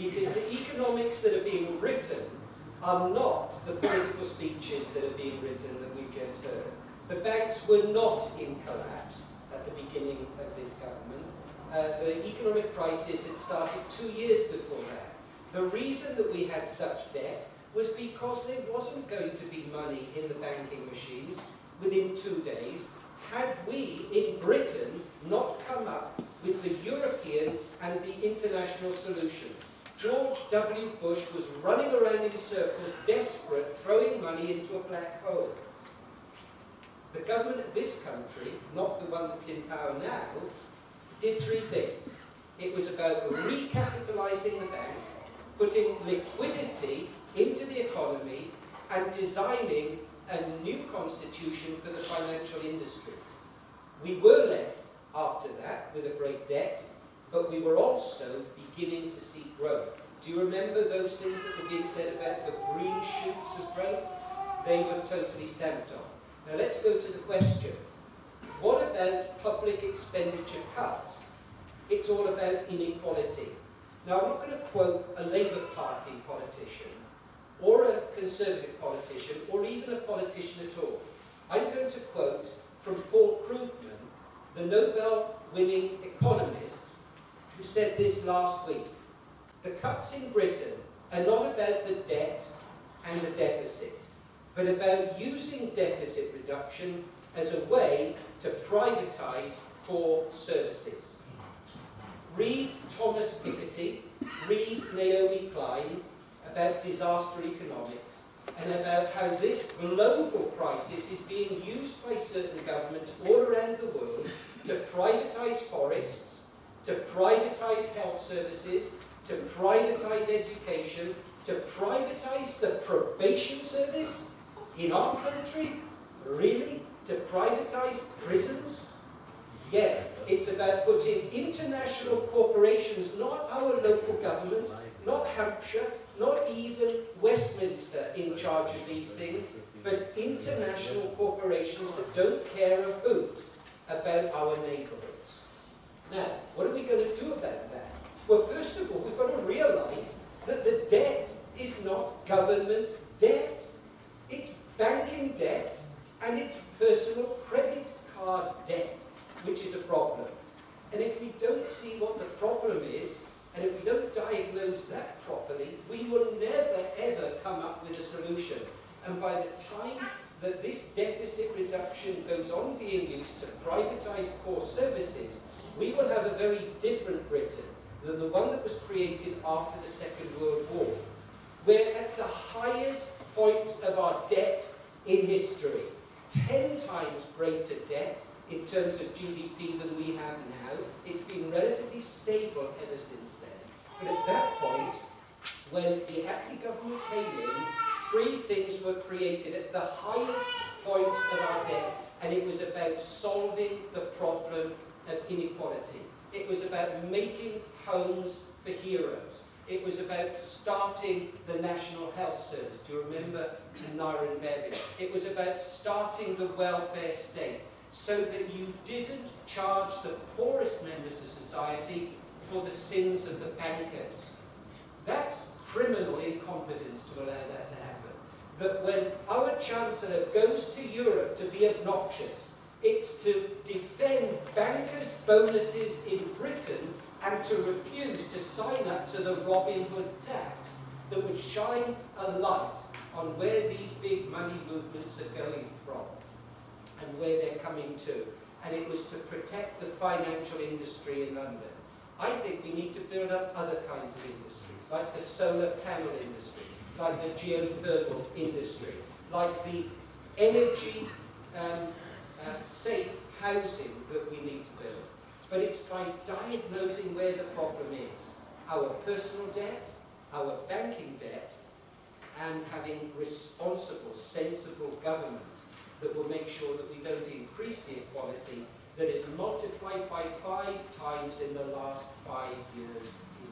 because the economics that are being written are not the political speeches that are being written that we've just heard. The banks were not in collapse at the beginning of this government. The economic crisis had started 2 years before that. The reason that we had such debt was because there wasn't going to be money in the banking machines within 2 days had we, in Britain, not come up with the European and the international solution. George W. Bush was running around in circles, desperate, throwing money into a black hole. The government of this country, not the one that's in power now, did 3 things. It was about recapitalising the bank, putting liquidity into the economy, and designing a new constitution for the financial industries. We were left, after that, with a great debt, but we were also beginning to see growth. Do you remember those things that were being said about the green shoots of growth? They were totally stamped on. Now let's go to the question. What about public expenditure cuts? It's all about inequality. Now I'm not going to quote a Labour Party politician, or a Conservative politician, or even a politician at all. I'm going to quote from Paul Krugman, the Nobel-winning economist, who said this last week. The cuts in Britain are not about the debt and the deficit, but about using deficit reduction as a way to privatise core services. Read Thomas Piketty, read Naomi Klein about disaster economics and about how this global crisis is being used by certain governments all around the world to privatise forests, to privatise health services, to privatise education, to privatise the probation service in our country? Really? To privatise prisons? Yes, it's about putting international corporations, not our local government, not Hampshire, not even Westminster in charge of these things, but international corporations that don't care a hoot about our neighbourhoods. Now, what are we going to do about that? Well, first of all, we've got to realise that the debt is not government debt. It's banking debt and it's personal credit card debt, which is a problem. And if we don't see what the problem is, and if we don't diagnose that properly, we will never ever come up with a solution. And by the time that this deficit reduction goes on being used to privatise core services, we will have a very different Britain than the one that was created after the Second World War. We're at the highest point of our debt in history. 10 times greater debt in terms of GDP than we have now. It's been relatively stable ever since then. But at that point, when the Attlee government came in, 3 things were created at the highest point of our debt, and it was about solving the problem of inequality. It was about making homes for heroes. It was about starting the National Health Service. Do you remember Nairn Bevy? It was about starting the welfare state so that you didn't charge the poorest members of society for the sins of the bankers. That's criminal incompetence to allow that to happen. That when our Chancellor goes to Europe to be obnoxious, it's to defend bankers' bonuses in Britain and to refuse to sign up to the Robin Hood tax that would shine a light on where these big money movements are going from and where they're coming to. And it was to protect the financial industry in London. I think we need to build up other kinds of industries, like the solar panel industry, like the geothermal industry, like the energy safe housing that we need to build. But it's by diagnosing where the problem is, our personal debt, our banking debt, and having responsible, sensible government that will make sure that we don't increase the inequality that is multiplied by 5 times in the last 5 years in